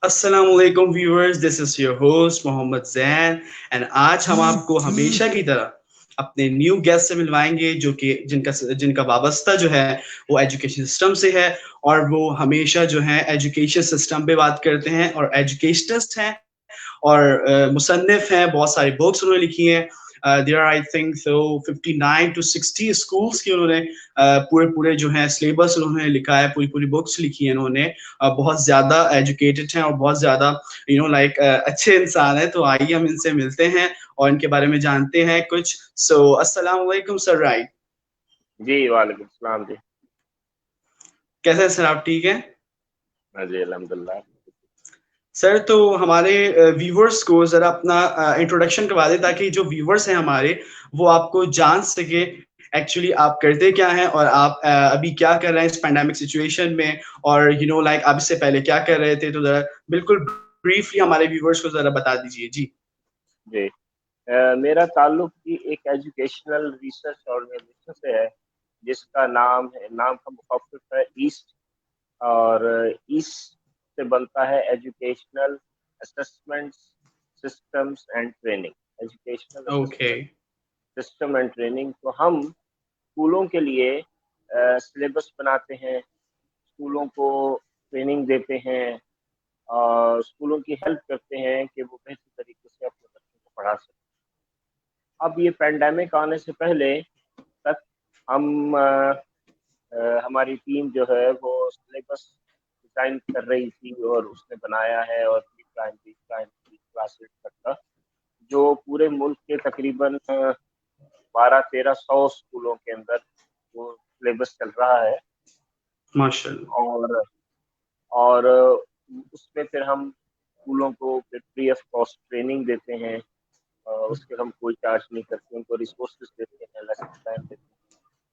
अस्सलामुअलैकुम viewers, this is your host Mohammad Zain and आज हम आपको हमेशा की तरह अपने न्यू गेस्ट से मिलवाएंगे जो कि जिनका वाबस्ता जो है वो एजुकेशन सिस्टम से है। और वो हमेशा जो है एजुकेशन सिस्टम पे बात करते हैं और एजुकेशनिस्ट हैं और मुसन्निफ हैं। बहुत सारी बुक्स उन्होंने लिखी हैं। There I think so 59 to 60 schools की उन्होंने पूरे पूरे जो है सिलेबस उन्होंने लिखा है, पूरी पूरी बुक्स लिखी है इन्होंने। बहुत ज्यादा एजुकेटेड हैं और बहुत ज्यादा लाइक अच्छे इंसान है। तो आइए हम इनसे मिलते हैं और इनके बारे में जानते हैं कुछ। सो अस्सलाम वालेकुम सर। राइट, जी वालेकुम सलाम जी। कैसे हैं सर? आप ठीक हैं? हाँ जी अल्हम्दुलिल्लाह। सर तो हमारे व्यूवर्स को जरा अपना इंट्रोडक्शन करवा दें ताकि जो व्यूवर्स हैं हमारे वो आपको जान सके एक्चुअली आप करते क्या हैं और आप अभी क्या कर रहे हैं इस पैंडेमिक सिचुएशन में। और लाइक आप इससे पहले क्या कर रहे थे, तो जरा बिल्कुल ब्रीफली हमारे व्यूवर्स को जरा बता दीजिए जी। जी मेरा ताल्लुक भी एक एजुकेशनल रिसर्च ऑर्गेनाइजेशन से है जिसका नाम का मुखफ़िफ है ईस्ट। और ईस्ट से बनता है educational assessment systems and training. Educational okay. Assessment system and training, तो हम स्कूलों के लिए सिलेबस बनाते हैं, स्कूलों को ट्रेनिंग देते हैं और स्कूलों की हेल्प करते हैं कि वो बेहतर तरीके से अपने बच्चों को पढ़ा सकें। अब ये पैंडेमिक आने से पहले तक हम हमारी टीम जो है वो सिलेबस डिज़ाइन कर रही थी और उसने बनाया है, और प्री प्राइमरी क्लासेस तक का जो पूरे मुल्क के तकरीबन 1200-1300 स्कूलों के अंदर वो सिलेबस चल रहा है। माशाल्लाह। और और उसमें फिर हम स्कूलों को फिर फ्री ऑफ कॉस्ट ट्रेनिंग देते हैं। उसके हम कोई चार्ज नहीं करते, उनको रिसोर्सेज देते हैं, लेसन प्लान देते हैं,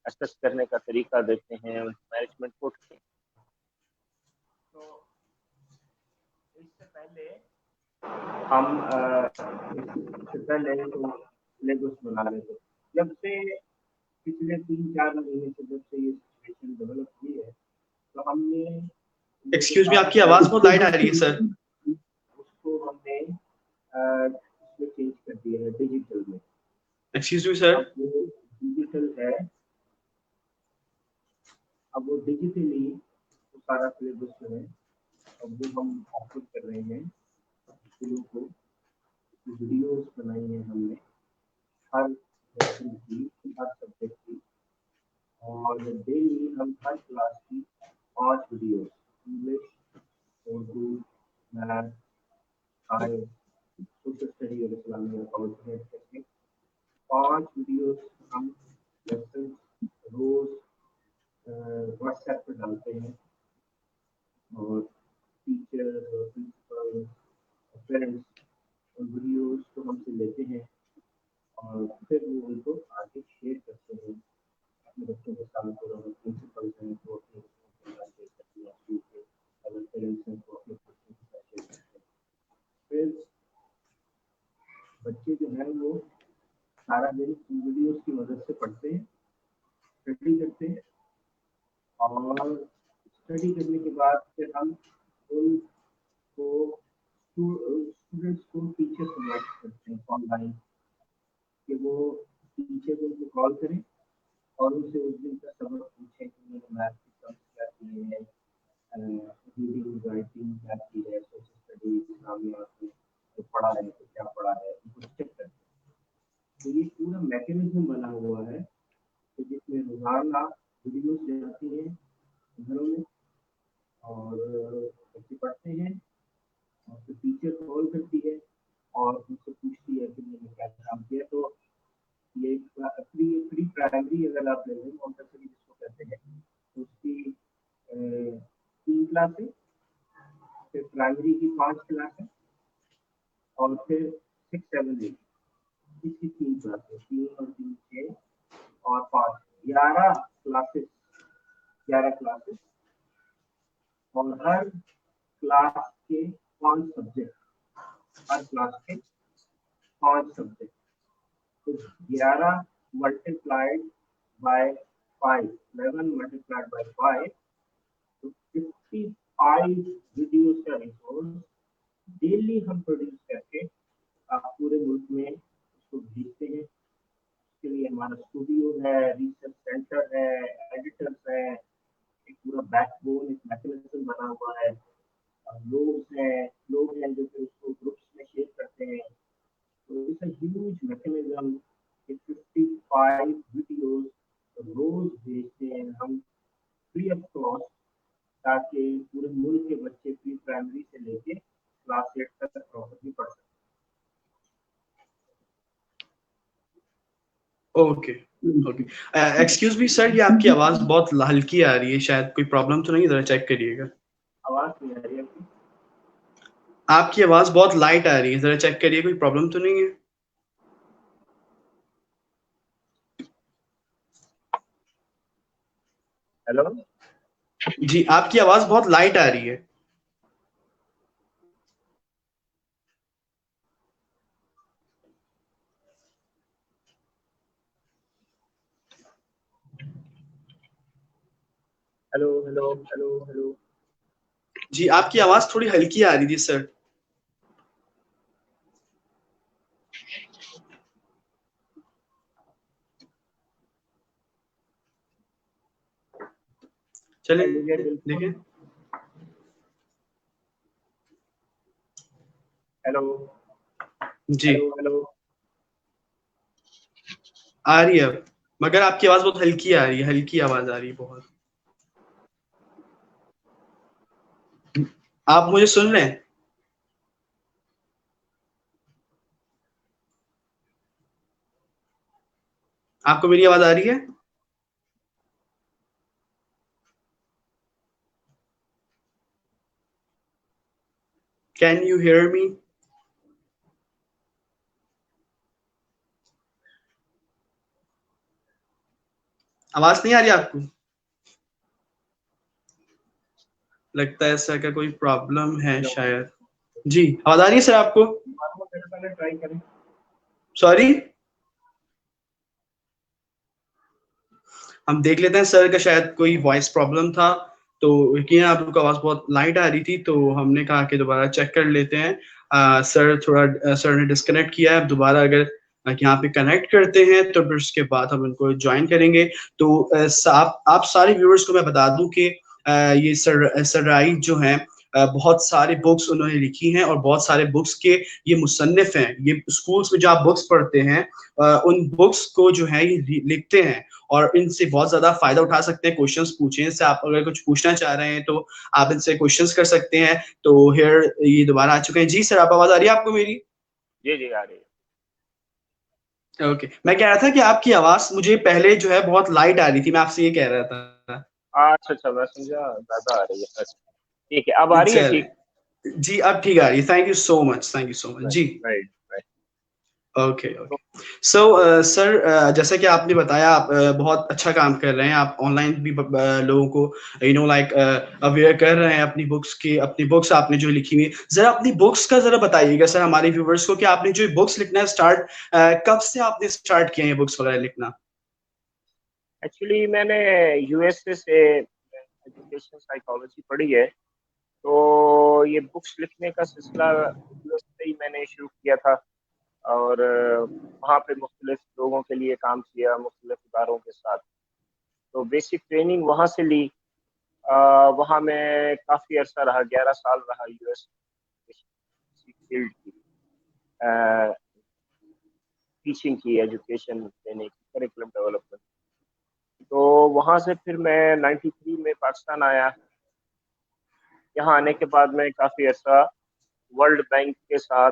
असेस करने का तरीका देते हैं, मैनेजमेंट को। तो इससे पहले हम इससे पहले तो सिलेबस बना रहे थे। जब से पिछले 3-4 महीने से जब से ये सिचुएशन डेवलप हुई है, तो हमने ये जो एक्सक्यूज मी, काम आपकी किया आवाज बहुत लाइट आ रही है सर। उसको हमने इसमें चेंज कर दिया है डिजिटल में। Excuse me sir. अब वो डिजिटल है, अब वो डिजिटली वो सारा सिलेबस जो है अब वो हम ऑफर कर रहे हैं स्कूलों को। वीडियोस बनाई हैं हमने हर लेसन की, हर सब्जेक्ट की। और डेली हम हर क्लास की 5 videos, English, Urdu, math, science, social study और इस्लामी अकाउंट करके 5 वीडियोस हम लेसन रोज व्हाट्सएप पे डालते हैं। और टीचर और प्रिंसिपल पेरेंट्स उन वीडियोस को हमसे लेते हैं और फिर वो उनको आगे शेयर करते हैं अपने बच्चों के साथ। और अगर प्रिंसिपल हैं तो अपने बच्चों के साथ शेयर करते हैं स्कूल के, अगर पेरेंट्स हैं तो अपने बच्चों के साथ शेयर करते हैं। फिर बच्चे जो हैं वो सारा दिन उन वीडियोस की मदद से पढ़ते हैं, स्टडी करते हैं। और स्टडी करने के बाद फिर हम उनको स्टूडेंट्स को टीचर से बात करते हैं ऑनलाइन, कि वो टीचर को उनको कॉल करें और उनसे उस दिन का सबक पूछें कि उन्होंने मैथ की सम्स क्या किए हैं, रीडिंग राइटिंग क्या की है, सोशल स्टडी इस्लामिया में जो पढ़ा है तो क्या पढ़ा है, उनको चेक करते हैं। तो ये पूरा मैकेनिज्म बना हुआ है कि जिसमें रोजाना वीडियोस जाती हैं घरों में और बच्चे पढ़ते हैं और फिर टीचर कॉल करती है और उनसे पूछती है कि मैंने क्या काम किया। तो ये प्री प्री प्राइमरी अगर आप ले लें, मॉन्टेसरी जिसको कहते हैं, तो उसकी 3 क्लासें, फिर प्राइमरी की 5 क्लासें, और फिर 6, 7, 8 इसकी 3 क्लासें, 3 और 3 6 और 5, 11 क्लासेस, 11 क्लासेस। और हर क्लास के 5 सब्जेक्ट, हर क्लास के 5 सब्जेक्ट। तो 11 मल्टीप्लाइड बाय 5, 11 मल्टीप्लाइड बाय 5, तो 55 वीडियोस का रिसोर्स डेली हम प्रोड्यूस करके पूरे मुल्क में उसको भेजते हैं। उसके लिए हमारा स्टूडियो है, रिसर्च सेंटर है, एडिटर्स है, एक पूरा बैकबोन, एक मैकेनिज्म बना हुआ है। लोग हैं जो फिर उसको ग्रुप्स में शेयर करते हैं। तो it's a huge mechanism. 55 videos रोज भेजते हैं हम फ्री ऑफ कॉस्ट, ताकि पूरे मुल्क के बच्चे प्री प्राइमरी से लेके क्लास 8 तक प्रॉपर्ली पढ़ सकें। Okay okay. Excuse me sir, ये आपकी आवाज बहुत हल्की आ रही है, शायद कोई प्रॉब्लम तो नहीं, जरा चेक करिएगा। आवाज नहीं आ रही है आपकी? आपकी आवाज बहुत लाइट आ रही है, जरा चेक करिए कोई प्रॉब्लम तो नहीं है। हेलो, जी, आपकी आवाज बहुत लाइट आ रही है। Hello, hello, hello, hello. जी, आपकी आवाज थोड़ी हल्की आ रही थी सर। चलिए मुझे देखिए। बिल्कुल। हेलो, जी, हेलो, हेलो। आ रही है अब, मगर आपकी आवाज बहुत हल्की आ रही है, हल्की आवाज आ रही है बहुत। आप मुझे सुन रहे हैं? आपको मेरी आवाज आ रही है? Can you hear me? आवाज नहीं आ रही आपको? लगता है ऐसा का कोई प्रॉब्लम है हेलो, शायद। जी, आवाज आ रही है सर आपको? पहले ट्राई करें। सॉरी, हम देख लेते हैं सर का, शायद कोई वॉइस प्रॉब्लम था। तो यकीन आपको आवाज बहुत लाइट आ रही थी, तो हमने कहा कि दोबारा चेक कर लेते हैं। सर ने डिस्कनेक्ट किया है, अब दोबारा अगर यहाँ पे कनेक्ट करते हैं तो फिर उसके बाद हम उनको ज्वाइन करेंगे। तो आप सारे व्यूअर्स को मैं बता दूं कि ये सर राइट जो हैं, बहुत सारे बुक्स उन्होंने लिखी हैं और बहुत सारे बुक्स के ये मुसन्निफ हैं। ये स्कूल्स में जो आप बुक्स पढ़ते हैं, उन बुक्स को जो है ये लिखते हैं और इनसे बहुत ज्यादा फायदा उठा सकते हैं। क्वेश्चंस पूछें इनसे, आप अगर कुछ पूछना चाह रहे हैं तो आप इनसे क्वेश्चंस कर सकते हैं। तो हियर ये दोबारा आ चुके हैं। जी सर, आप आवाज आ रही है आपको मेरी? जी, जी, आ रही है। ओके, मैं कह रहा था कि आपकी आवाज मुझे पहले जो है बहुत लाइट आ रही थी, मैं आपसे ये कह रहा था। अच्छा, अच्छा, मैं समझा ज़्यादा आ रही है। अच्छा, ठीक है, अब आ रही है चल, ठीक? जी अब ठीक आ रही है। Thank you so much, thank you so much right, जी। Right, right. ओके तो ओके। सो सर, जैसा कि आपने बताया, आप बहुत अच्छा काम कर रहे हैं। आप ऑनलाइन भी लोगों को लाइक अवेयर कर रहे हैं अपनी बुक्स की, अपनी बुक्स आपने जो लिखी हुई है। जरा अपनी बुक्स का जरा बताइएगा सर हमारे व्यूवर्स को कि आपने जो बुक्स लिखना स्टार्ट, कब से आपने स्टार्ट किया है बुक्स वगैरह लिखना? एक्चुअली मैंने यूएसए से एजुकेशन साइकोलॉजी पढ़ी है। तो ये बुक्स लिखने का सिलसिला यूएस से ही मैंने शुरू किया था। और वहाँ पे मुख्तलिफ लोगों के लिए काम किया, मुख्तलिफ इदारों के साथ। तो बेसिक ट्रेनिंग वहाँ से ली। वहाँ मैं काफ़ी अरसा रहा, 11 साल रहा यूएस फील्ड की, टीचिंग की, एजुकेशन देने की, करिकुलम डेवलपमेंट। तो वहाँ से फिर मैं 93 में पाकिस्तान आया। यहाँ आने के बाद मैं काफ़ी अर्सा वर्ल्ड बैंक के साथ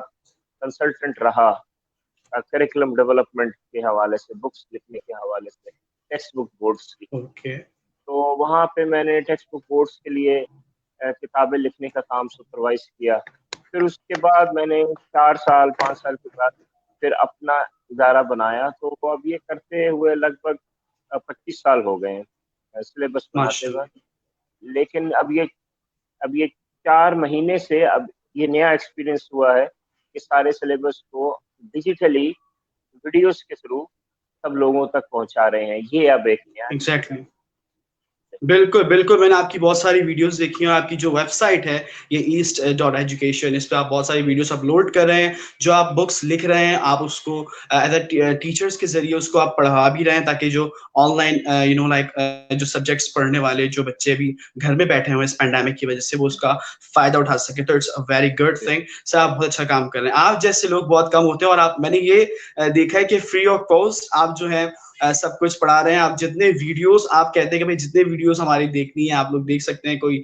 कंसल्टेंट रहा, करिकुलम डेवलपमेंट के हवाले से, बुक्स लिखने के हवाले से, टेक्स्ट बुक बोर्ड्स की। ओके। तो वहाँ पे मैंने टेक्स्ट बुक बोर्ड्स के लिए किताबें लिखने का काम सुपरवाइज किया। फिर उसके बाद मैंने 4 साल 5 साल के बाद फिर अपना इदारा बनाया। तो अब ये करते हुए लगभग 25 साल हो गए हैं सिलेबस बनाते हुए। माशाल्लाह। लेकिन अब ये 4 महीने से अब ये नया एक्सपीरियंस हुआ है कि सारे सिलेबस को डिजिटली वीडियोस के थ्रू सब लोगों तक पहुंचा रहे हैं। ये अब एक नया एग्जैक्टली। बिल्कुल, बिल्कुल, मैंने आपकी बहुत सारी वीडियोज़ देखी हैं, आपकी जो वेबसाइट है, ये ईस्ट.एजुकेशन, इस पे आप बहुत सारी वीडियोज़ अपलोड कर रहे हैं, जो आप बुक्स लिख रहे हैं, आप उसको एज़ टीचर्स के ज़रिए उसको आप पढ़ा भी रहे हैं, ताकि जो ऑनलाइन जो सब्जेक्ट्स पढ़ने वाले जो बच्चे भी घर में बैठे हुए हैं इस पैंडेमिक की वजह से, वो उसका फ़ायदा उठा सकें, तो it's a very good thing. Sir, आप बहुत अच्छा काम कर रहे हैं। आप जैसे लोग बहुत कम होते हैं और आप मैंने ये देखा है कि फ्री ऑफ कॉस्ट आप जो है सब कुछ पढ़ा रहे हैं। आप जितने वीडियोस आप कहते हैं कि भाई जितने वीडियोस हमारी देखनी है आप लोग देख सकते हैं कोई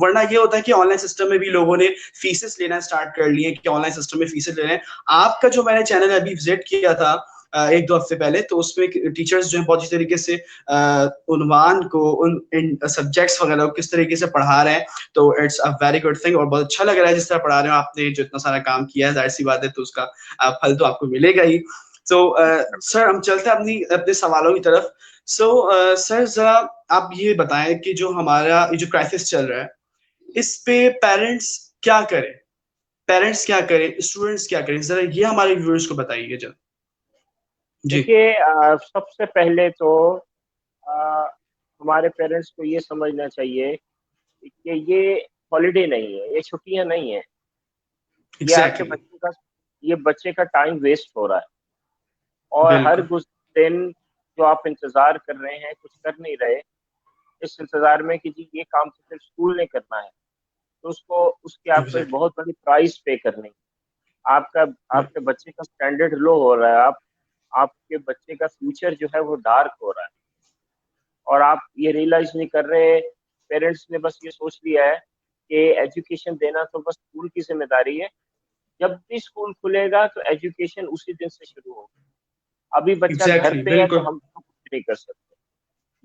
वरना ये होता है कि ऑनलाइन सिस्टम में भी लोगों ने फीसेस लेना स्टार्ट कर लिए कि ऑनलाइन सिस्टम में फीसेस ले रहे हैं। आपका जो मैंने चैनल अभी विजिट किया था 1-2 हफ्ते पहले तो उसमें टीचर्स जो है बहुत अच्छी तरीके से उन्वान को उन इन सब्जेक्ट्स वगैरह को किस तरीके से पढ़ा रहे हैं, तो it's a very good thing और बहुत अच्छा लग रहा है जिस तरह पढ़ा रहे हो आपने जो इतना सारा काम किया है, ज़ाहिर-सी बात है तो उसका फल तो आपको मिलेगा ही। सो सर हम चलते हैं अपने सवालों की तरफ। सो सर ज़रा आप ये बताएँ कि जो हमारा ये जो क्राइसिस चल रहा है, इस पे पेरेंट्स क्या करें? पेरेंट्स क्या करें? स्टूडेंट्स क्या करें? ज़रा ये हमारे व्यूअर्स को बताइए ज़रा। जी, देखिए सबसे पहले तो अ, हमारे पेरेंट्स को ये समझना चाहिए कि ये हॉलिडे नहीं है, ये छुट्टियाँ नहीं हैं। ये आपके एग्ज़ैक्टली, बच्चे का टाइम वेस्ट हो रहा है और हर बिल्कुल, कुछ दिन जो आप इंतज़ार कर रहे हैं, कुछ कर नहीं रहे, इस इंतज़ार में कि जी ये काम तो सिर्फ़ स्कूल ने करना है, तो उसको उसकी आपको एक एग्ज़ैक्टली, बहुत बड़ी प्राइस पे करनी है। आपका आपके बच्चे का स्टैंडर्ड लो हो रहा है, आपके बच्चे का फ्यूचर जो है वो डार्क हो रहा है और आप ये रियलाइज़ नहीं कर रहे, पेरेंट्स ने बस ये सोच लिया है कि एजुकेशन देना तो बस स्कूल की ज़िम्मेदारी है। जब भी स्कूल खुलेगा तो एजुकेशन उसी दिन से शुरू होगी। अभी बच्चा घर एग्ज़ैक्टली, पे है तो बिल्कुल, हम तो कुछ नहीं कर सकते।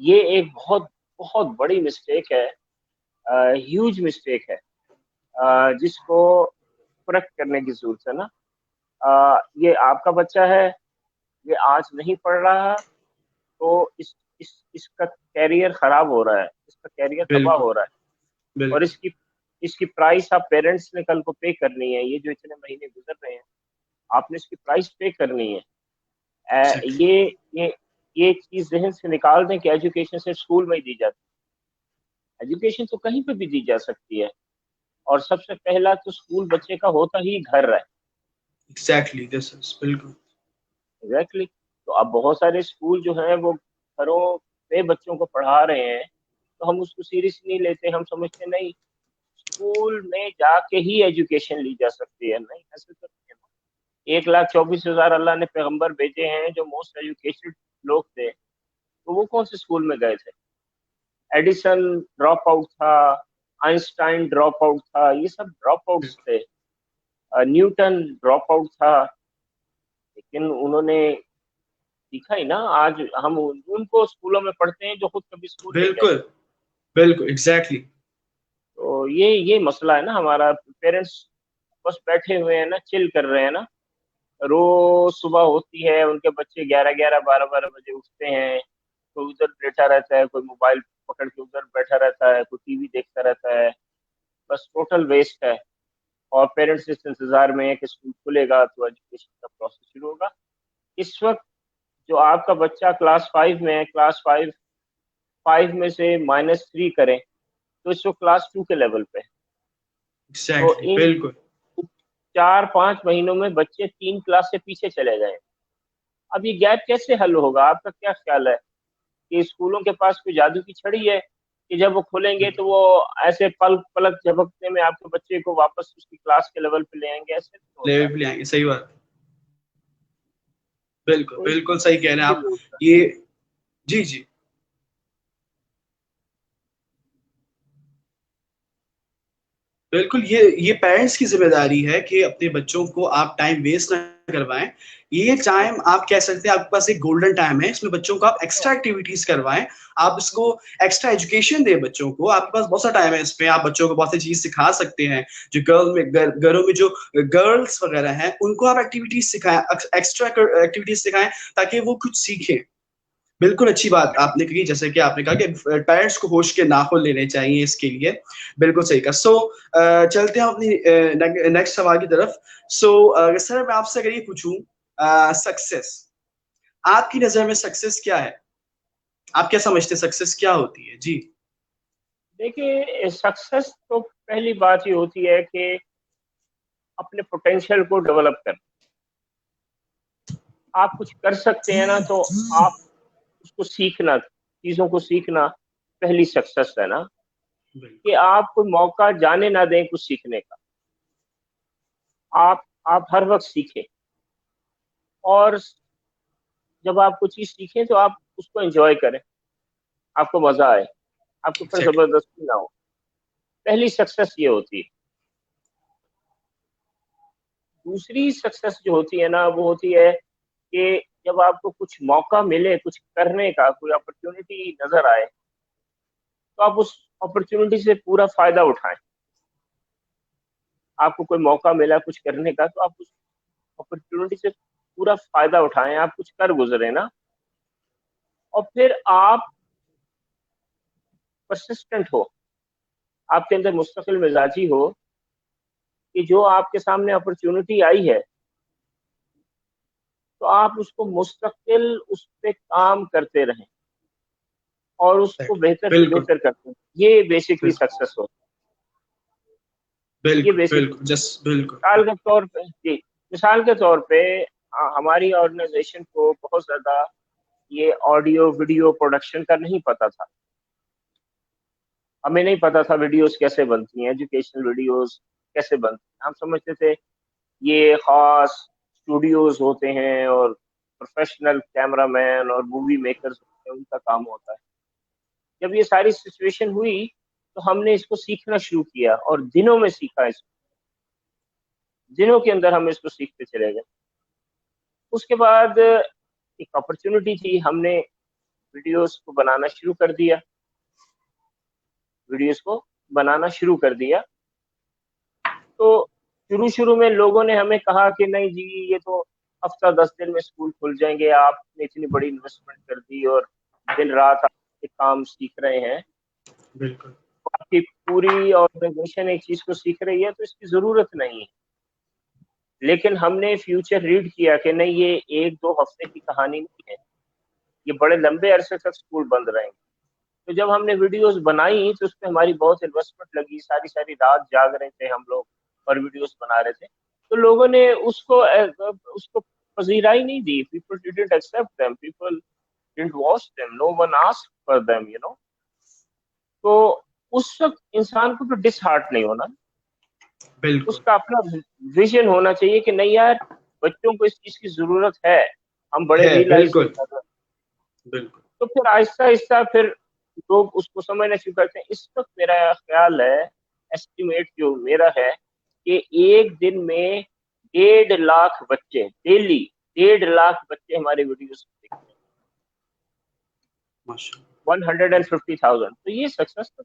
ये एक बहुत बहुत बड़ी मिस्टेक है, ह्यूज मिस्टेक है, जिसको करेक्ट करने की ज़रूरत है ना। ये आपका बच्चा है, ये आज नहीं पढ़ रहा तो इसका करियर खराब हो रहा है, इसका करियर तबाह बिल्कुल, हो रहा है और बिल्कुल, इसकी इसकी प्राइस आप पेरेंट्स ने कल को पे करनी है। ये जो इतने महीने गुजर रहे हैं, आपने इसकी प्राइस पे करनी है। अ, एग्ज़ैक्टली, ये ये ये चीज़ ज़हन से निकाल दें कि एजुकेशन सिर्फ स्कूल में ही दी जाती है। एजुकेशन तो कहीं पे भी दी जा सकती है और सबसे पहला तो स्कूल बच्चे का होता ही घर है। एग्ज़ैक्टली दिस इज़ बिल्कुल, एग्ज़ैक्टली। तो अब बहुत सारे स्कूल जो हैं वो घरों पे बच्चों को पढ़ा रहे हैं, तो हम उसको सीरियस नहीं लेते, हम समझते नहीं स्कूल में जाके ही एजुकेशन ली जा सकती है। नहीं, ऐसे तो नहीं है ना। 1,24,000 अल्लाह ने पैगंबर भेजे हैं जो मोस्ट एजुकेटेड लोग थे, तो वो कौन से स्कूल में गए थे? एडिसन ड्रॉप आउट था, आइंस्टाइन ड्रॉप आउट था, ये सब ड्रॉप आउट्स थे। न्यूटन ड्रॉप आउट था, लेकिन उन्होंने सीखा ही ना। आज हम उनको स्कूलों में पढ़ते हैं जो खुद कभी स्कूल नहीं गए। बिल्कुल, बिल्कुल, एग्ज़ैक्टली, तो ये मसला है ना हमारा। पेरेंट्स बस बैठे हुए हैं ना, चिल कर रहे हैं ना। रोज सुबह होती है, उनके बच्चे 11-11, 12-12 बजे उठते हैं, कोई उधर बैठा रहता है, कोई मोबाइल पकड़ के उधर बैठा रहता है, कोई टीवी देखता रहता है। बस टोटल वेस्ट है और पेरेंट्स इस इंतजार में है कि स्कूल खुलेगा तो एजुकेशन का प्रोसेस शुरू होगा। इस वक्त जो आपका बच्चा क्लास 5 में है, क्लास 5 5 में से -3 करें तो इस वक्त क्लास 2 के लेवल पे है। तो एग्ज़ैक्टली, इन बिल्कुल। 4-5 महीनों में बच्चे 3 क्लास से पीछे चले गए। अब ये गैप कैसे हल होगा? आपका क्या ख्याल है कि स्कूलों के पास कोई जादू की छड़ी है कि जब वो खुलेंगे तो वो ऐसे पलक झपकने में आपके बच्चे को वापस उसकी क्लास के लेवल पे ले आएँगे? ऐसे नहीं होता। लेवे भी ले आएँगे, सही बात। बिल्कुल, तो बिल्कुल सही कह रहे हैं इसकी आप। ज़रूरत है। ये जी, जी। बिल्कुल, ये पेरेंट्स की ज़िम्मेदारी है कि अपने बच्चों को आप टाइम वेस्ट ना करवाएँ। ये टाइम आप कह सकते हैं आपके पास एक गोल्डन टाइम है, इसमें बच्चों को आप एक्स्ट्रा एक्टिविटीज़ करवाएँ, आप इसको एक्स्ट्रा एजुकेशन दें बच्चों को, आपके पास बहुत सा टाइम है इसमें, आप बच्चों को बहुत सी चीज़ सिखा सकते हैं। जो घरों में जो गर्ल्स वगैरह हैं, उनको आप एक्टिविटीज़ सिखाएँ, एक्स्ट्रा एक्टिविटीज़ सिखाएँ ताकि वो कुछ सीखें। बिल्कुल अच्छी बात आपने कही जैसे कि आपने कहा कि पेरेंट्स को होश के नाखुन लेने चाहिए इसके लिए, बिल्कुल सही कहा। सो चलते हैं अपनी नेक्स्ट सवाल की तरफ। सो सर मैं आपसे अगर ये पूछूँ सक्सेस, आपकी नज़र में सक्सेस क्या है? आप क्या समझते हैं सक्सेस क्या होती है? जी। देखिए, सक्सेस तो पहली बात ये होती है कि अपने पोटेंशियल को डेवलप करना। आप कुछ कर सकते हैं ना, तो आप उसको सीखना, चीज़ों को सीखना पहली सक्सेस है ना, कि बिल्कुल। आप कोई मौका जाने ना दें कुछ सीखने का। आप हर वक़्त सीखें, और जब आप कोई चीज़ सीखें तो आप उसको एन्जॉय करें, आपको मज़ा आए, आपके ऊपर एग्ज़ैक्टली। ज़बरदस्ती ना हो। पहली सक्सेस ये होती है। दूसरी सक्सेस जो होती है ना, वो होती है कि जब आपको कुछ मौका मिले कुछ करने का, कोई अपॉर्च्युनिटी नज़र आए, तो आप उस अपॉर्च्युनिटी से पूरा फ़ायदा उठाएँ। आपको कोई मौका मिला कुछ करने का, तो आप उस अपॉर्च्युनिटी से पूरा फ़ायदा उठाएँ, आप कुछ कर गुज़रे ना, और फिर आप पर्सिस्टेंट हो, आपके अंदर मुस्तकिल मिज़ाजी हो, कि जो आपके सामने अपॉर्च्युनिटी आई है, तो आप उसको मुस्तकिल उस पे काम करते रहें और उसको एग्ज़ैक्टली। बेहतर से बिल्कुल, बेहतर करते रहें। ये बेसिकली बिल्कुल, सक्सेस होता है, ये बिल्कुल, बेसिकली। बिल्कुल, जस्ट बिल्कुल, मिसाल के तौर पे जी, मिसाल के तौर पे हमारी ऑर्गेनाइज़ेशन को बहुत ज़्यादा ये ऑडियो वीडियो प्रोडक्शन का नहीं पता था। हमें नहीं पता था वीडियोज़ कैसे बनती हैं, एजुकेशनल वीडियोज़ कैसे बनती हैं। हम समझते थे ये ख़ास स्टूडियोज़ होते हैं और प्रोफ़ेशनल कैमरामैन और मूवी मेकर्स होते हैं, उनका काम होता है। जब ये सारी सिचुएशन हुई, तो हमने इसको सीखना शुरू किया और दिनों में सीखा इसको, दिनों के अंदर हम इसको सीखते चले गए। उसके बाद एक अपॉर्च्युनिटी थी, हमने वीडियोज़ को बनाना शुरू कर दिया, वीडियोज़ को बनाना शुरू कर दिया। तो शुरू-शुरू में लोगों ने हमें कहा कि नहीं जी, ये तो हफ़्ता 10 दिन में स्कूल खुल जाएँगे, आपने इतनी बड़ी इन्वेस्टमेंट कर दी और दिन-रात आप ये काम सीख रहे हैं। बिल्कुल, आपकी पूरी ऑर्गनाइज़ेशन एक चीज़ को सीख रही है, तो इसकी ज़रूरत नहीं है। लेकिन हमने फ्यूचर रीड किया कि नहीं, ये 1-2 हफ़्ते की कहानी नहीं है, ये बड़े लंबे अरसे तक स्कूल बंद रहेंगे। तो जब हमने वीडियोज़ बनाई, तो उसमें हमारी बहुत इन्वेस्टमेंट लगी, सारी-सारी रात जाग रहे थे हम लोग और वीडियोज़ बना रहे थे। तो लोगों ने उसको पज़ीराई नहीं दी, people didn't accept them, people didn't watch them, no one asked for them, you know. तो उस वक़्त इंसान को तो डिसहार्ट नहीं होना, बिल्कुल, उसका अपना विज़न होना चाहिए कि नहीं यार, बच्चों को इस चीज़ की ज़रूरत है, हम बड़े है, रियलाइज़ नहीं बिल्कुल, कर रहे। बिल्कुल, तो फिर आहिस्ता-आहिस्ता फिर लोग उसको समझना शुरू करते हैं। इस वक़्त मेरा ख़्याल है, एस्टिमेट जो मेरा है, कि एक दिन में 1.5 लाख बच्चे डेली, 1.5 लाख बच्चे हमारे वीडियोज़ को देखते हैं। माशाअल्लाह, माशाअल्लाह, 150,000, तो ये सक्सेस तो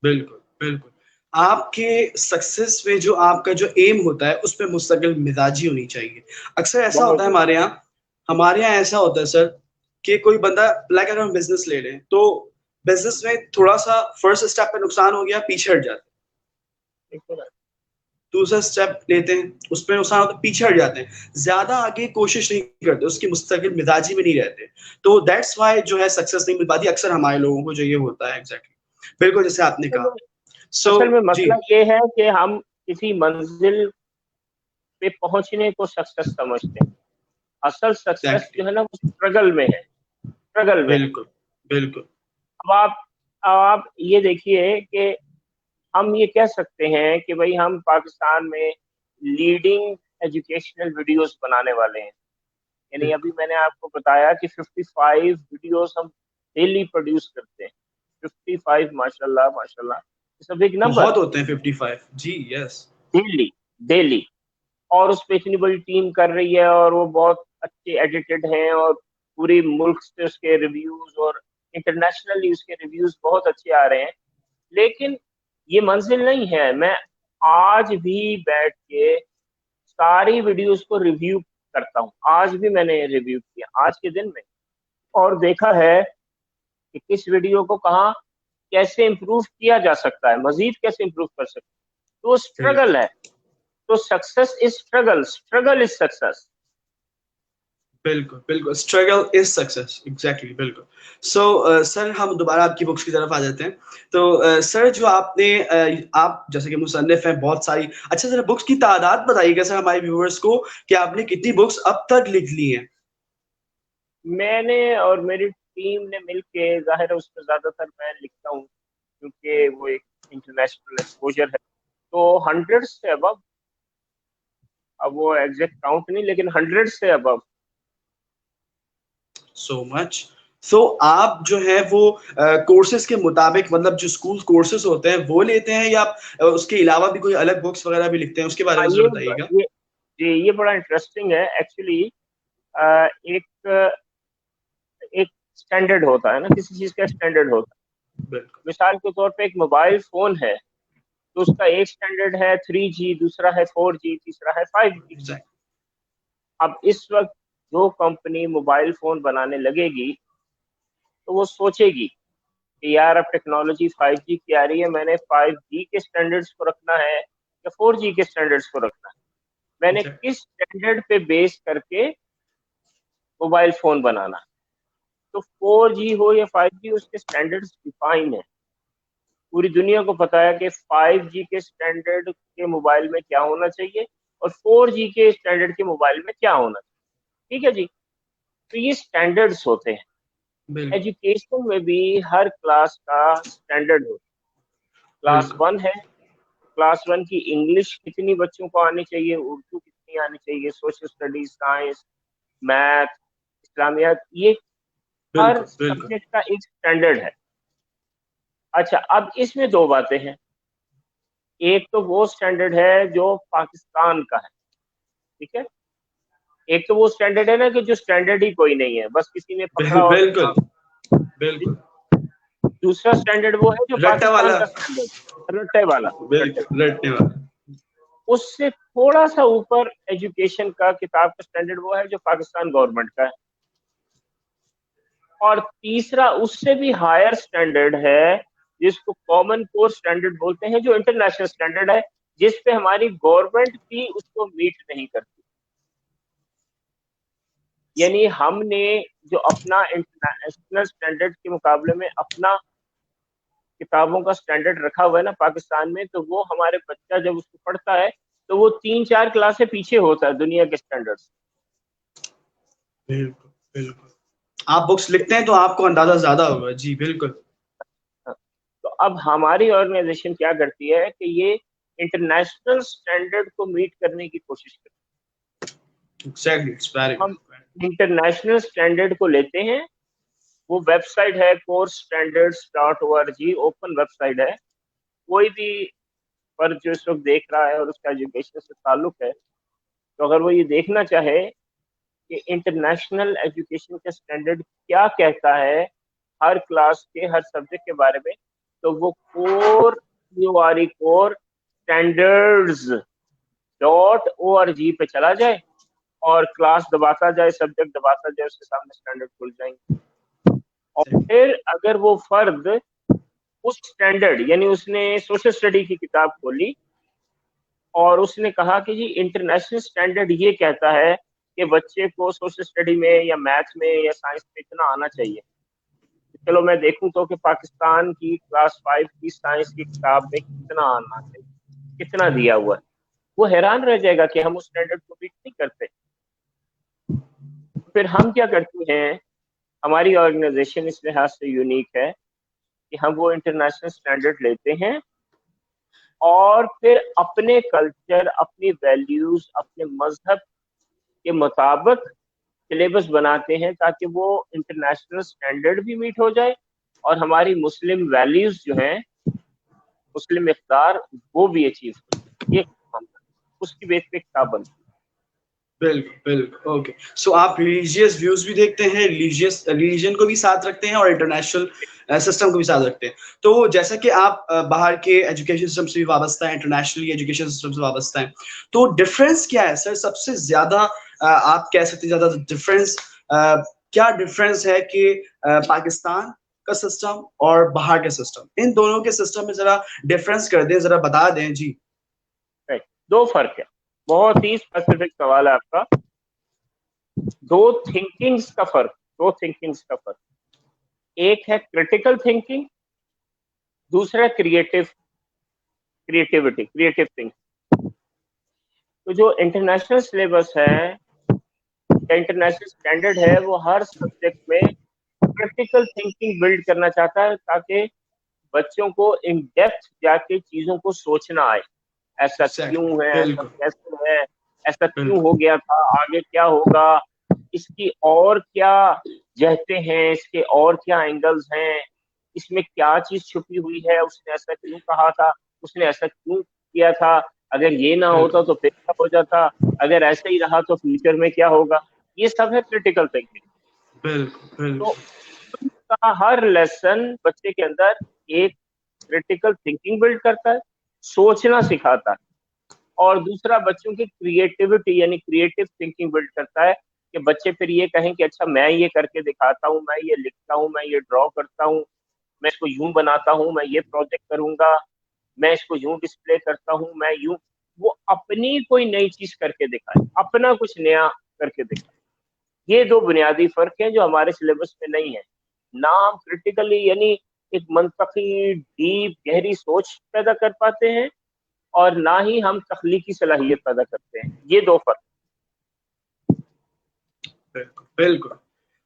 बिल्कुल, बिल्कुल। आपके सक्सेस में जो आपका जो एम होता है, उसपे मुस्तकिल मिज़ाजी होनी चाहिए। अक्सर ऐसा होता बहुत है हमारे यहाँ ऐसा होता है सर, कि कोई बंदा लाइक अगर हम बिज़नेस ले लें, तो बिज़नेस में थोड़ा-सा फर्स्ट स्टेप पे नुकसान हो गया, पीछे हट जाते हैं। बिल्कुल। दूसरा स्टेप लेते हैं, उसमें नुकसान होता है, पीछे हट जाते हैं। ज़्यादा आगे कोशिश नहीं करते, उसकी मुस्तकिल मिज़ाजी में नहीं रहते। तो दैट्स व्हाई जो है सक्सेस नहीं मिल पाती अक्सर हमारे लोगों को जो ये होता है एग्ज़ैक्टली। बिल्कुल जैसे आपने असल कहा। में सो असल में जी, मसला ये है कि हम किसी मंज़िल पे पहुँचने को सक्सेस समझते हैं। असल सक्सेस एग्ज़ैक्टली। जो है ना, वो स्ट्रगल में है, स्ट्रगल में है। बिल्कुल, बिल्कुल, अब आप ये देखिए कि हम ये कह सकते हैं कि भई हम पाकिस्तान में लीडिंग एजुकेशनल वीडियोज़ बनाने वाले हैं। यानी अभी बिल्कुल। मैंने आपको बताया कि 55 वीडियोज़ हम डेली प्रोड्यूस करते हैं। 55 माशाल्लाह, माशाल्लाह, इट्स अ बिग नंबर। बहुत होते हैं 55 जी, यस। डेली, डेली, और उसपे इतनी बड़ी टीम कर रही है और वो बहुत अच्छे एडिटेड हैं और पूरी मुल्क से उसके रिव्यूज़ और इंटरनेशनली उसके रिव्यूज़ बहुत अच्छे आ रहे हैं। लेकिन ये मंज़िल नहीं है। मैं आज भी बैठ के सारी वीडियोज़ को रिव्यू करता हूँ। आज भी मैंने रिव्यू किया, आज के दिन में, और देखा है कि किस वीडियो को कहाँ कैसे इम्प्रूव किया जा सकता है, मज़ीद कैसे इम्प्रूव कर सकते हैं। तो बिल्कुल, स्ट्रगल है। तो success is struggle, struggle is success. बिल्कुल बिल्कुल, स्ट्रगल इज सक्सेस, एग्जैक्टली, बिल्कुल। सो सर, हम दोबारा आपकी बुक्स की तरफ आ जाते हैं। तो सर, जो आपने आप जैसे कि मुसन्निफ हैं बहुत सारी, अच्छा जरा बुक्स की तादाद बताइएगा सर हमारे व्यूअर्स को, कि आपने कितनी बुक्स अब तक लिख ली हैं। मैंने और मेरी टीम ने मिलके, जाहिर है उसमें ज्यादातर मैं लिखता हूँ क्योंकि वो एक इंटरनेशनल एक्सपोजर है, तो हंड्रेड से अबव, अब वो एग्जैक्ट काउंट नहीं लेकिन हंड्रेड से अबव। So much. सो आप जो है वो कोर्सेज के मुताबिक, मतलब जो स्कूल कोर्सेज होते हैं वो लेते हैं, या आप उसके अलावा भी कोई अलग बुक्स वगैरह भी लिखते हैं, उसके बारे हाँ, में ये जरा बताइएगा। ये ये बड़ा इंटरेस्टिंग है एक्चुअली। एक एक स्टैंडर्ड होता है ना, किसी चीज का स्टैंडर्ड होता है। बिल्कुल। मिसाल के तौर पे एक मोबाइल फोन है, तो उसका एक स्टैंडर्ड है 3G, दूसरा है 4G, तीसरा है 5G। एग्जैक्ट। अब इस वक्त जो कंपनी मोबाइल फोन बनाने लगेगी, तो वो सोचेगी कि यार अब टेक्नोलॉजी 5G की आ रही है, मैंने 5G के स्टैंडर्ड्स को रखना है या 4G के स्टैंडर्ड्स को रखना है, मैंने एग्जैक्ट। किस स्टैंडर्ड पे बेस करके मोबाइल फोन बनाना है। तो 4G हो या 5G, उसके स्टैंडर्ड्स डिफाइन है। पूरी दुनिया को पता है कि 5G के स्टैंडर्ड के मोबाइल में क्या होना चाहिए और 4G के स्टैंडर्ड के मोबाइल में क्या होना चाहिए। ठीक है जी। तो ये स्टैंडर्ड्स होते हैं। बिल्कुल एजुकेशन में भी हर क्लास का स्टैंडर्ड होता है। क्लास बिल्कुल। 1 है, क्लास 1 की इंग्लिश कितनी बच्चों को आनी चाहिए, उर्दू कितनी आनी चाहिए, सोशल स्टडीज, साइंस, मैथ, इस्लामियात, ये हर बिल्कुल बिल्कुल। सब्जेक्ट का एक स्टैंडर्ड है। अच्छा, अब इसमें दो बातें हैं। एक तो वो स्टैंडर्ड है जो पाकिस्तान का है, ठीक है। एक तो वो स्टैंडर्ड है ना कि जो स्टैंडर्ड ही कोई नहीं है, बस किसी ने पकड़ा और बिल्कुल हाँ। बिल्कुल। दूसरा स्टैंडर्ड वो है जो रट्टा पाकिस्तान वाला। का स्टैंडर्ड, रट्टे वाला, रट्टे बिल्कुल, वाला। रटने वाला। उससे थोड़ा सा ऊपर एजुकेशन का किताब का स्टैंडर्ड वो है जो पाकिस्तान गवर्नमेंट का है। और तीसरा उससे भी हायर स्टैंडर्ड है, जिसको कॉमन कोर स्टैंडर्ड बोलते हैं, जो इंटरनेशनल स्टैंडर्ड है, जिस पे हमारी गवर्नमेंट भी उसको मीट नहीं करती। यानी हमने जो अपना इंटरनेशनल स्टैंडर्ड के मुकाबले में अपना किताबों का स्टैंडर्ड रखा हुआ है ना पाकिस्तान में, तो वो हमारे बच्चा जब उसको पढ़ता है तो वो 3-4 क्लासें पीछे होता है दुनिया के स्टैंडर्ड से। बिल्कुल बिल्कुल। आप बुक्स लिखते हैं तो आपको अंदाजा ज्यादा होगा, जी बिल्कुल। तो अब हमारी ऑर्गेनाइजेशन क्या करती है कि ये इंटरनेशनल स्टैंडर्ड को मीट करने की कोशिश करती एग्जैक्टली, इट्स वेरी है। हम गुड। इंटरनेशनल स्टैंडर्ड को लेते हैं, वो वेबसाइट है coursestandards.org, ओपन वेबसाइट है। कोई भी पर जो इस वक्त देख रहा है और उसका एजुकेशन से ताल्लुक है, तो अगर वो ये देखना चाहे कि इंटरनेशनल एजुकेशन का स्टैंडर्ड क्या कहता है हर क्लास के हर सब्जेक्ट के बारे में, तो वो कोर स्टैंडर्ड्स .org पे चला जाए और क्लास दबाता जाए, सब्जेक्ट दबाता जाए, उसके सामने स्टैंडर्ड खुल जाएंगे। और फिर अगर वो फर्द उस स्टैंडर्ड, यानी उसने सोशल स्टडी की किताब खोली और उसने कहा कि जी इंटरनेशनल स्टैंडर्ड ये कहता है कि बच्चे को सोशल स्टडी में या मैथ में या साइंस में इतना आना चाहिए। चलो मैं देखूं तो कि पाकिस्तान की क्लास 5 की साइंस की किताब में कितना आना चाहिए, कितना दिया हुआ है। वो हैरान रह जाएगा कि हम उस स्टैंडर्ड को बीट नहीं करते। फिर हम क्या करते हैं, हमारी ऑर्गेनाइजेशन इस लिहाज से यूनिक है कि हम वो इंटरनेशनल स्टैंडर्ड लेते हैं और फिर अपने कल्चर, अपनी वैल्यूज, अपने मजहब के मुताबिक सिलेबस बनाते हैं, ताकि वो इंटरनेशनल स्टैंडर्ड भी मीट हो जाए और हमारी मुस्लिम वैल्यूज जो हैं, मुस्लिम इक़्तिदार, वो भी अचीव हो जाए। ये हम उसकी बेस पे किताब बनती बिल्कुल बिल्कुल। ओके, सो आप रिलीजियस व्यूज भी देखते हैं, रिलीजियस रिलीजन को भी साथ रखते हैं और इंटरनेशनल सिस्टम को भी साथ रखते हैं। तो जैसा कि आप बाहर के एजुकेशन सिस्टम से भी वाबस्ता है, इंटरनेशनली एजुकेशन सिस्टम से वाबस्ता है, तो डिफरेंस क्या है सर? सबसे ज्यादा आप कह सकते हैं, ज्यादा डिफरेंस क्या डिफरेंस है कि पाकिस्तान का सिस्टम और बाहर के सिस्टम, इन दोनों के सिस्टम में जरा डिफरेंस कर दें, जरा बता दें जी। है। दो फर्क है, बहुत ही स्पेसिफिक सवाल है आपका। दो थिंकिंग्स का फर्क, एक है क्रिटिकल थिंकिंग, दूसरा क्रिएटिव थिंकिंग। तो जो इंटरनेशनल सिलेबस है, इंटरनेशनल स्टैंडर्ड है, वो हर सब्जेक्ट में क्रिटिकल थिंकिंग बिल्ड करना चाहता है, ताकि बच्चों को इन डेप्थ जाके चीजों को सोचना आए। ऐसा क्यों है, ऐसा बिल्कुल कैसे है, ऐसा क्यों बिल्कुल हो गया था, आगे क्या होगा, इसकी और क्या जहते हैं, इसके और क्या एंगल्स हैं, इसमें क्या चीज छुपी हुई है, उसने ऐसा क्यों कहा था, उसने ऐसा क्यों किया था, अगर ये ना होता बिल्कुल तो फिर क्या हो जाता, अगर ऐसे ही रहा तो फ्यूचर में क्या होगा। ये सब है क्रिटिकल थिंकिंग। बिल्कुल बिल्कुल तो का हर लेसन बच्चे के अंदर एक क्रिटिकल थिंकिंग बिल्ड करता है, सोचना सिखाता है, और दूसरा बच्चों की क्रिएटिविटी यानी क्रिएटिव थिंकिंग बिल्ड करता है, कि बच्चे फिर ये कहें कि अच्छा मैं ये करके दिखाता हूँ, मैं ये लिखता हूँ, मैं ये ड्रॉ करता हूँ, मैं इसको यूं बनाता हूँ, मैं ये प्रोजेक्ट करूंगा, मैं इसको यूं डिस्प्ले करता हूँ, मैं यूं, वो अपनी कोई नई चीज करके दिखाए, अपना कुछ नया करके दिखाए। ये दो बुनियादी फर्क हैं जो हमारे सिलेबस में नहीं है। ना हम क्रिटिकली यानी एक मंतकी डीप गहरी सोच पैदा कर पाते हैं, और ना ही हम तख्लीकी सलाहियत पैदा करते हैं। ये दो फर्क। बिल्कुल बिल्कुल।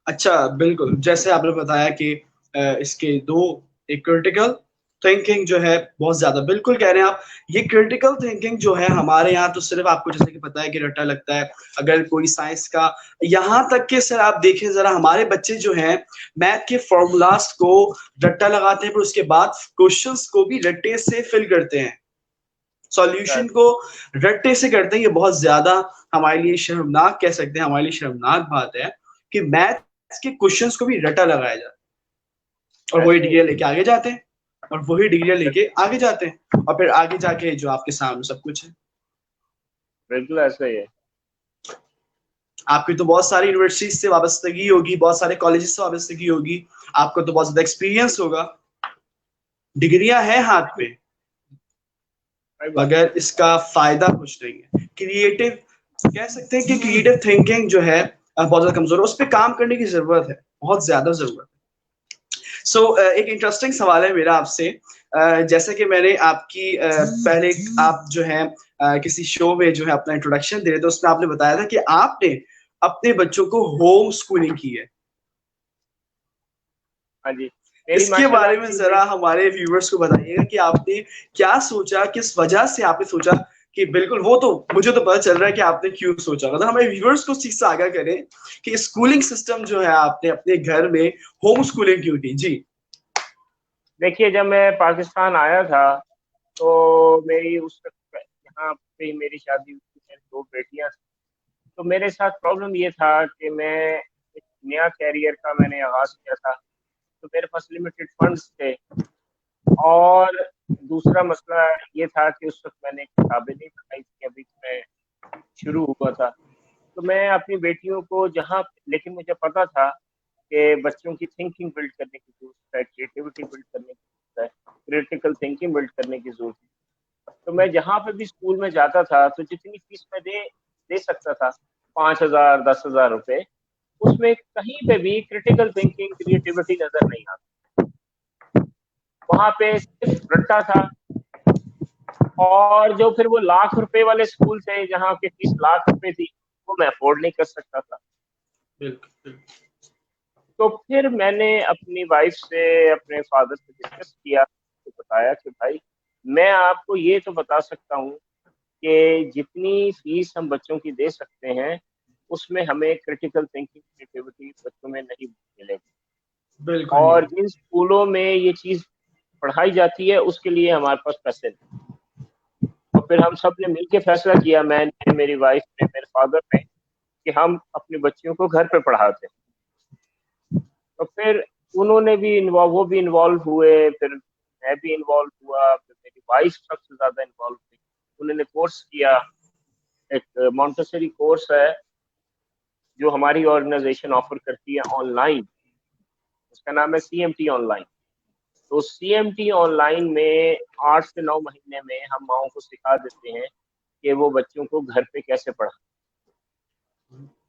अच्छा बिल्कुल, जैसे आपने बताया कि इसके दो, एक क्रिटिकल थिंकिंग जो है बहुत ज्यादा, बिल्कुल कह रहे हैं आप। ये क्रिटिकल थिंकिंग जो है हमारे यहाँ तो सिर्फ आपको जैसे कि पता है कि रट्टा लगता है, अगर कोई साइंस का, यहाँ तक कि सर आप देखें जरा, हमारे बच्चे जो हैं मैथ के फॉर्मूलाज को रट्टा लगाते हैं, पर उसके बाद क्वेश्चंस को भी रट्टे से फिल करते हैं, सॉल्यूशन को रट्टे से करते हैं। ये बहुत ज्यादा हमारे लिए शर्मनाक कह सकते हैं, हमारे लिए शर्मनाक बात है कि मैथ के क्वेश्चंस को भी रट्टा लगाया जाता है, और वही ऐसे ही डिग्री लेके आगे जाते हैं, और वही डिग्री लेके आगे जाते हैं, और फिर आगे जाके जो आपके सामने सब कुछ है। बिल्कुल ऐसा ही है। आपकी तो बहुत सारी यूनिवर्सिटी से वाबस्तगी होगी, बहुत सारे कॉलेजेस से वाबस्तगी होगी, आपको तो बहुत ज्यादा एक्सपीरियंस होगा, डिग्रियां हैं हाथ पे, सही बात। मगर इसका फायदा कुछ नहीं है। क्रिएटिव, कह सकते हैं कि क्रिएटिव थिंकिंग जो है बहुत ज्यादा कमजोर है, उस पर काम करने की जरूरत है, बहुत ज्यादा जरूरत है। सो एक इंटरेस्टिंग सवाल है मेरा आपसे। जैसे कि मैंने आपकी पहले, आप जो है किसी शो में जो है अपना इंट्रोडक्शन दे रहे थे, उसमें आपने बताया था कि आपने अपने बच्चों को होम स्कूलिंग की है। हाँ जी, मेरी इसके माशाल्लाह बारे में अपनी जरा हमारे व्यूवर्स को बताइएगा कि आपने क्या सोचा, किस वजह से आपने सोचा कि बिल्कुल, वो तो मुझे तो पता चल रहा है कि आपने क्यों सोचा, मतलब हमारे व्यूवर्स को उस चीज से आगाह करें कि स्कूलिंग सिस्टम जो है आपने अपने घर में होम स्कूलिंग क्यों की। जी देखिए, जब मैं पाकिस्तान आया था तो मेरी उस वक्त यहाँ पे ही मेरी शादी हुई थी, मेरी दो बेटियां थी। तो मेरे साथ प्रॉब्लम ये था कि मैं एक नया कैरियर का मैंने आगाज किया था, तो मेरे पास लिमिटेड फंड्स थे, और दूसरा मसला ये था कि उस वक्त मैंने किताबें नहीं पढ़ाई थी, अभी मैं शुरू हुआ था। तो मैं अपनी बेटियों को जहाँ, लेकिन मुझे पता था कि बच्चों की थिंकिंग बिल्ड करने की जरूरत है, क्रिएटिविटी बिल्ड करने की जरूरत है, क्रिटिकल थिंकिंग बिल्ड करने की जरूरत है। तो मैं जहाँ पे भी स्कूल में जाता था, तो जितनी फीस मैं दे दे सकता था, 5,000 10,000 रुपए, उसमें कहीं पे भी क्रिटिकल थिंकिंग क्रिएटिविटी नजर नहीं आती। वहां पे सिर्फ रट्टा था। और जो फिर वो लाख रुपए वाले स्कूल थे जहाँ की फीस लाख रुपए थी, वो मैं अफोर्ड नहीं कर सकता था। बिल्कुल तो फिर मैंने अपनी वाइफ से, अपने फादर से डिस्कस किया, तो बताया कि भाई, मैं आपको ये तो बता सकता हूँ कि जितनी फीस हम बच्चों की दे सकते हैं, उसमें हमें क्रिटिकल थिंकिंग क्रिएटिविटी बच्चों में नहीं मिलेगी। बिल्कुल नहीं। और जिन स्कूलों में ये चीज पढ़ाई जाती है, उसके लिए हमारे पास पैसे नहीं। तो फिर हम सब ने मिलकर फैसला किया, मैंने, मेरी वाइफ ने, मेरे फादर ने, कि हम अपने बच्चियों को घर पे पढ़ाते हैं। तो फिर उन्होंने भी इन्वॉल्व, वो भी इन्वॉल्व हुए, फिर मैं भी इन्वॉल्व हुआ, फिर मेरी वाइफ सबसे ज्यादा इन्वॉल्व हुई। उन्होंने कोर्स किया, एक मॉन्टेसरी कोर्स है जो हमारी ऑर्गेनाइजेशन ऑफर करती है ऑनलाइन, उसका नाम है CMT ऑनलाइन। तो CMT ऑनलाइन में 8 से 9 महीने में हम माओ को सिखा देते हैं कि वो बच्चों को घर पे कैसे पढ़ा।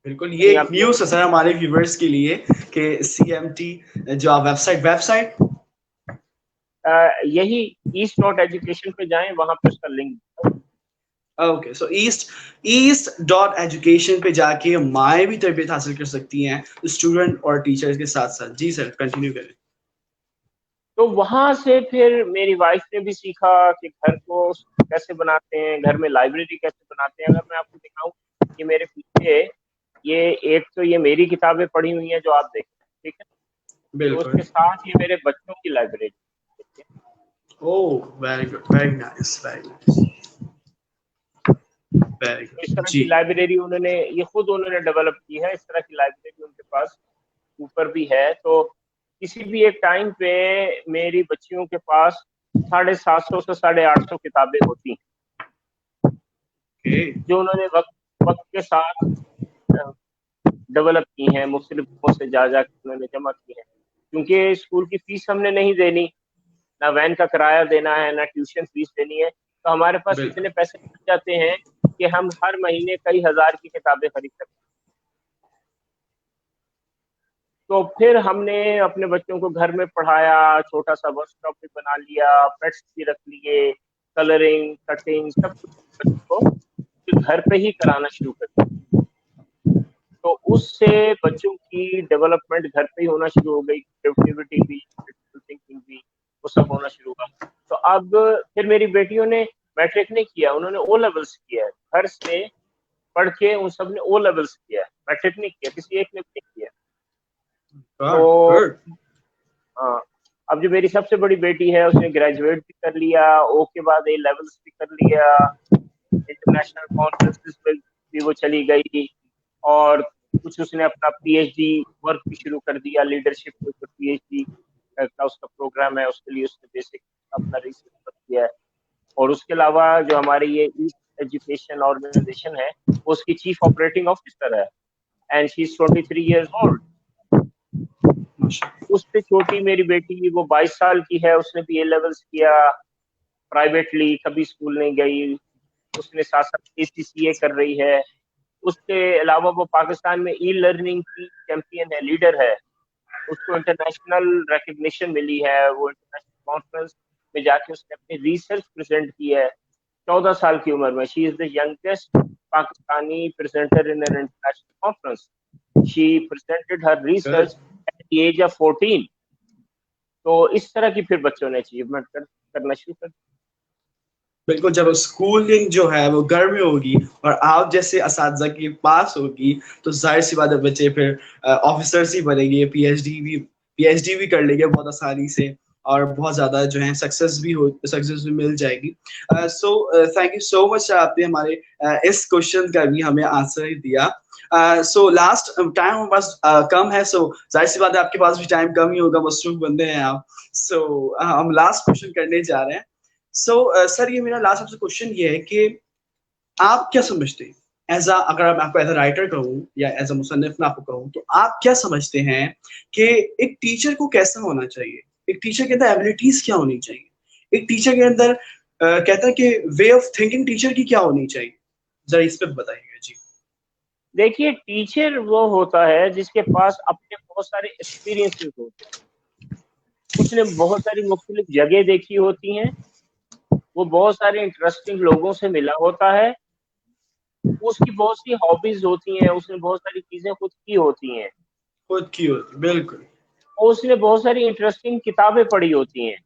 बिल्कुल, ये कहीं एक आपने न्यूज़ है सर हमारे व्यूअर्स के लिए कि सीएमटी जो आप वेबसाइट यही east.education पे जाएं, वहां पे उसका लिंक। ओके, सो ईस्ट डॉट एजुकेशन पे जाके माएँ भी तरबियत हासिल कर सकती हैं स्टूडेंट और टीचर्स के साथ-साथ। जी सर, कंटिन्यू करें। तो वहां से फिर मेरी वाइफ ने भी सीखा कि घर को कैसे बनाते हैं, घर में लाइब्रेरी कैसे बनाते हैं। अगर मैं आपको दिखाऊं कि मेरे पीछे ये एक तो ये मेरी किताबें पढ़ी हुई हैं जो आप देखें, ठीक है, तो बिल्कुल। उसके साथ ये मेरे बच्चों की लाइब्रेरी, ठीक है। Oh! Very good, very nice, very nice, very तो इस गुड। तरह जी, की लाइब्रेरी उन्होंने ये खुद उन्होंने डेवलप की है, इस तरह की लाइब्रेरी उनके पास ऊपर भी है। तो किसी भी एक टाइम पे मेरी बच्चियों के पास 750 से 850 किताबें होती हैं, ओके, जो उन्होंने वक्त वक्त के साथ डेवलप की हैं, मुख्तलिफ जगहों से जा जा के उन्होंने जमा की हैं। क्योंकि स्कूल की फीस हमने नहीं देनी, ना वैन का किराया देना है, ना ट्यूशन फीस देनी है, तो हमारे पास बिल्कुल, इतने पैसे बच जाते हैं कि हम हर महीने कई हजार की किताबें खरीद सकते हैं। तो फिर हमने अपने बच्चों को घर में पढ़ाया, छोटा सा वर्कशॉप भी बना लिया, पेट्स भी रख लिए, कलरिंग, कटिंग सब कुछ बच्चों को घर पे ही कराना शुरू कर दिया। तो उससे बच्चों की डेवलपमेंट घर पे ही होना शुरू हो गई, क्रिएटिविटी भी, क्रिटिकल थिंकिंग भी, वो सब होना शुरू हुआ। तो अब फिर मेरी बेटियों ने मैट्रिक नहीं किया, उन्होंने ओ लेवल्स किया है, घर से पढ़ के उन सब ने ओ लेवल्स किया है, मैट्रिक नहीं किया, किसी एक ने भी नहीं किया। गॉड, तो गुड, हाँ, अब जो मेरी सबसे बड़ी बेटी है उसने ग्रेजुएट भी कर लिया, ओ के बाद ए लेवल्स भी कर लिया, इंटरनेशनल कॉन्फ्रेंसेस में भी वो चली गई, और कुछ उसने अपना पीएचडी वर्क भी शुरू कर दिया, लीडरशिप के ऊपर पीएचडी का उसका प्रोग्राम है, उसके लिए उसने बेसिक अपना रिसर्च कर दिया है। और उसके अलावा जो हमारी ये ईस्ट एजुकेशन ऑर्गेनाइजेशन है, उसकी चीफ ऑपरेटिंग ऑफिसर है, and she is 23 years old। माशाल्लाह, उससे छोटी मेरी बेटी वो 22 साल की है, उसने भी ए लेवल्स किया प्राइवेटली, कभी स्कूल नहीं गई, उसने साथ साथ एसीसीए कर रही है। उसके अलावा वो पाकिस्तान में ई लर्निंग की चैंपियन है, लीडर है, उसको इंटरनेशनल रिकग्निशन मिली है, वो इंटरनेशनल कॉन्फ्रेंस में जाके उसने अपनी रिसर्च प्रेजेंट की है 14 साल की उम्र में। She is the youngest Pakistani presenter in an international conference. She presented her good. Research at the age of 14। तो इस तरह की फिर बच्चों ने अचीवमेंट करना शुरू कर। बिल्कुल, जब स्कूलिंग जो है वो घर में होगी और आप जैसे असातिज़ा के पास होगी, तो ज़ाहिर-सी बात है बच्चे फिर ऑफ़िसर्स ही बनेंगे, पीएचडी भी कर लेंगे बहुत आसानी से और बहुत ज़्यादा जो है सक्सेस भी मिल जाएगी। थैंक यू सो मच आपने हमारे इस क्वेश्चन का भी हमें आंसर दिया। सो लास्ट टाइम हमारे पास कम है, सो ज़ाहिर-सी बात है आपके पास भी टाइम कम ही होगा, मसरूफ़ बंदे हैं आप। हम लास्ट क्वेश्चन करने जा रहे हैं। सर ये मेरा लास्ट आपसे क्वेश्चन ये है कि आप क्या समझते हैं अगर मैं आपको एज अ राइटर कहूँ या एज अ मुसन्निफ मैं आपको कहूँ तो आप क्या समझते हैं कि एक टीचर को कैसा होना चाहिए, एक टीचर के अंदर एबिलिटीज क्या होनी चाहिए, एक टीचर के अंदर कहता है कि वे ऑफ थिंकिंग टीचर की क्या होनी चाहिए, जरा इस पे बताइएगा जी। देखिए, टीचर वो होता है जिसके पास अपने बहुत सारे एक्सपीरियंसेस होते हैं, उसने बहुत सारी मुख्तलिफ जगह देखी होती हैं, वो बहुत सारे इंटरेस्टिंग लोगों से मिला होता है, उसकी बहुत सी हॉबीज होती हैं, उसने बहुत सारी चीजें खुद की होती हैं, खुद की होती बिल्कुल। और उसने बहुत सारी इंटरेस्टिंग किताबें पढ़ी होती हैं,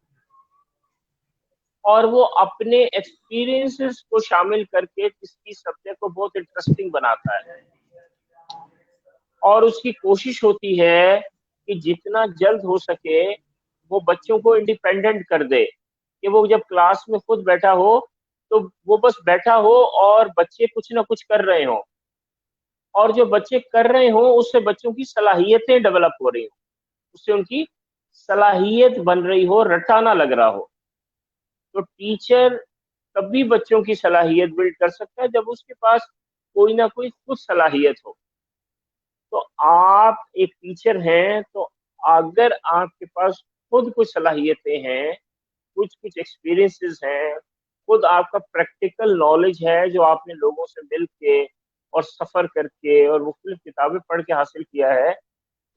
और वो अपने एक्सपीरियंसेस को शामिल करके किसी सब्जेक्ट को बहुत इंटरेस्टिंग बनाता है। और उसकी कोशिश होती है कि जितना जल्द हो सके वो बच्चों को इंडिपेंडेंट कर दे, कि वो जब क्लास में खुद बैठा हो तो वो बस बैठा हो और बच्चे कुछ ना कुछ कर रहे हो, और जो बच्चे कर रहे हो उससे बच्चों की सलाहियतें डेवलप हो रही हो, उससे उनकी सलाहियत बन रही हो, रट्टा ना लग रहा हो। तो टीचर तभी बच्चों की सलाहियत बिल्ड कर सकता है जब उसके पास कोई ना कोई खुद सलाहियत हो। तो आप एक टीचर हैं, तो अगर आपके पास खुद कुछ सलाहियतें हैं, कुछ कुछ एक्सपीरियंसेस हैं, खुद आपका प्रैक्टिकल नॉलेज है जो आपने लोगों से मिल के और सफ़र करके और मुख्तलिफ किताबें पढ़ के हासिल किया है,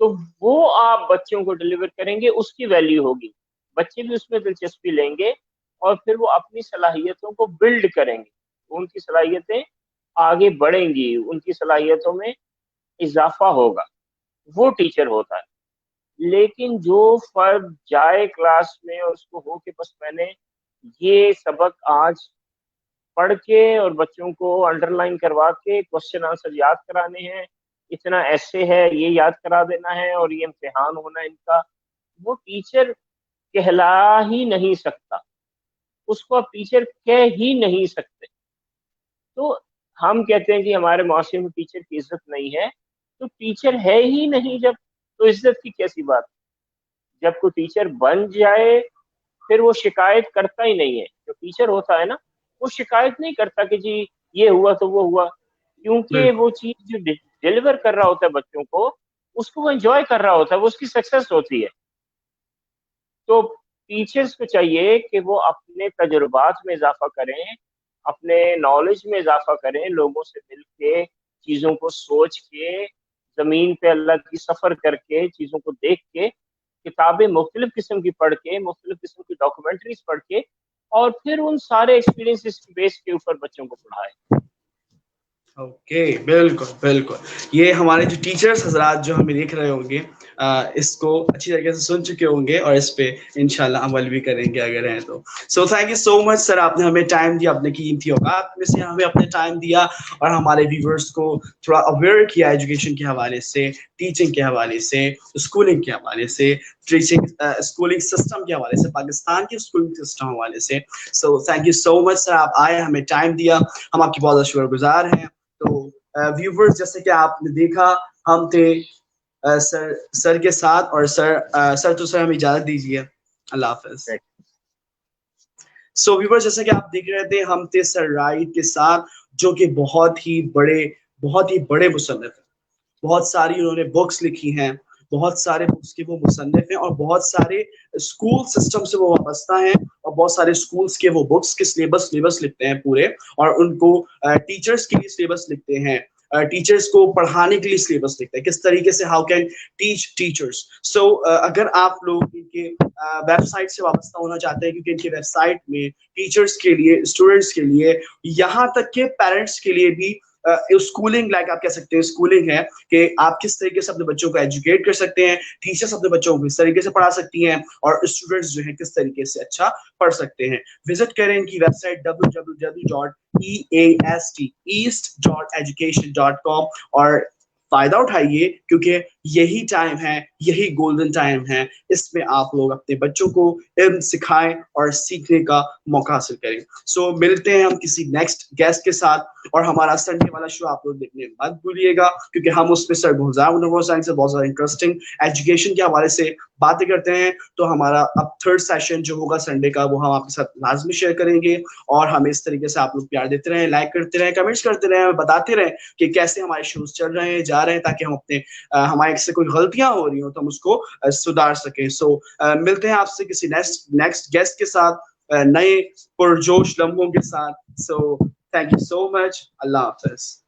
तो वो आप बच्चों को डिलीवर करेंगे, उसकी वैल्यू होगी। बच्चे भी उसमें दिलचस्पी लेंगे और फिर वो अपनी सलाहियतों को बिल्ड करेंगे। उनकी सलाहियतें आगे बढ़ेंगी, उनकी सलाहियतों में इज़ाफ़ा होगा, वो टीचर होता है। लेकिन जो फ़र्द जाए क्लास में और उसको हो कि बस मैंने ये सबक आज पढ़ के और बच्चों को अंडरलाइन करवा के क्वेश्चन आंसर याद कराने हैं, इतना ऐसे है, ये याद करा देना है और ये इम्तिहान होना है इनका, वो टीचर कहला ही नहीं सकता। उसको आप टीचर कह ही नहीं सकते। तो हम कहते हैं कि हमारे माशरे में टीचर की इज़्ज़त नहीं है, तो टीचर है ही नहीं जब, तो इज़्ज़त की कैसी बात? जब कोई टीचर बन जाए, फिर वो शिकायत करता ही नहीं है। जो टीचर होता है ना, वो शिकायत नहीं करता कि जी ये हुआ तो वो हुआ, क्योंकि बिल्कुल वो चीज़ जो डिलीवर कर रहा होता है बच्चों को, उसको वो एन्जॉय कर रहा होता है, वो उसकी सक्सेस होती है। तो टीचर्स को चाहिए कि वो अपने तजुर्बात में इज़ाफ़ा करें, अपने नॉलेज में इज़ाफ़ा करें, लोगों से मिल के, चीज़ों को सोच के, ज़मीन पे अल्लाह की सफ़र करके, चीज़ों को देख के, किताबें मुख्तलिफ़ किस्म की पढ़ के, मुख्तलिफ़ किस्म की डॉक्यूमेंटरीज़ पढ़ के और फिर उन सारे एक्सपीरियंसेस के बेस के ऊपर बच्चों को पढ़ाएँ। ओके, बिल्कुल, बिल्कुल। ये हमारे जो टीचर्स हज़रात जो हमें देख रहे होंगे इसको अच्छी तरीके से सुन चुके होंगे और इस पे इंशाल्लाह अमल भी करेंगे अगर हैं तो। So thank you so much sir, आपने हमें टाइम दिया, अपने कीमती औकात में से हमें अपने टाइम दिया और हमारे व्यूअर्स को थोड़ा अवेयर किया एजुकेशन के हवाले से, टीचिंग के हवाले से, स्कूलिंग के हवाले से, टीचिंग स्कूलिंग सिस्टम के हवाले से, पाकिस्तान के स्कूलिंग सिस्टम हवाले से। So thank you so much sir, आप आए, हमें टाइम दिया, हम आपके बहुत ज़्यादा शुक्रगुज़ार हैं। तो व्यूवर्स जैसे कि आपने देखा, हम थे सर के साथ और सर तो सर हमें इजाजत दीजिए, अल्लाह हाफिज। सो व्यूवर्स जैसे कि आप देख रहे थे, हम थे सर राइट के साथ, जो कि बहुत ही बड़े मुसन्निफ हैं। बहुत सारी उन्होंने बुक्स लिखी हैं, बहुत सारे बुक्स के वो मुसन्निफ हैं और बहुत सारे स्कूल सिस्टम से वो वाबस्ता हैं और बहुत सारे स्कूल्स के वो बुक्स के सिलेबस लिखते हैं पूरे, और उनको टीचर्स के लिए सिलेबस लिखते हैं, टीचर्स को पढ़ाने के लिए सिलेबस लिखते हैं, किस तरीके से हाउ कैन टीच टीचर्स। सो अगर आप लोग इनके वेबसाइट से वाबस्ता होना चाहते हैं, क्योंकि इनके वेबसाइट में टीचर्स के लिए, स्टूडेंट्स के लिए, यहाँ तक के पेरेंट्स के लिए भी स्कूलिंग, लाइक आप कह सकते हैं स्कूलिंग है कि आप किस तरीके से अपने बच्चों को एजुकेट कर सकते हैं, टीचर्स अपने बच्चों को किस तरीके से पढ़ा सकती हैं और स्टूडेंट्स जो है किस तरीके से अच्छा पढ़ सकते हैं। विजिट करें इनकी वेबसाइट www.east.education.com और फायदा उठाइए, क्योंकि यही टाइम है, यही गोल्डन टाइम है, इसमें आप लोग अपने बच्चों को इल्म सिखाएं और सीखने का मौका हासिल करें। सो मिलते हैं हम किसी नेक्स्ट गेस्ट के साथ, और हमारा संडे वाला शो आप लोग देखने मत भूलिएगा, क्योंकि हम उसमें सर बहुत ज़्यादा इंटरेस्टिंग एजुकेशन के हवाले से बातें करते हैं। तो हमारा अब थर्ड सेशन जो होगा संडे का, वो हम आपके साथ लाजमी शेयर करेंगे, और हमें इस तरीके से आप लोग प्यार देते रहें, लाइक करते रहें, कमेंट्स करते रहें, बताते रहें कि कैसे हमारे शोज चल रहे हैं, जा रहे हैं, ताकि हम अपने हमारे से कोई गलतियां हो रही हो तो हम उसको सुधार सकें। सो मिलते हैं आपसे किसी नेक्स्ट गेस्ट के साथ, नए पुरजोश लम्हों के साथ। So thank you so much, Allah Hafiz.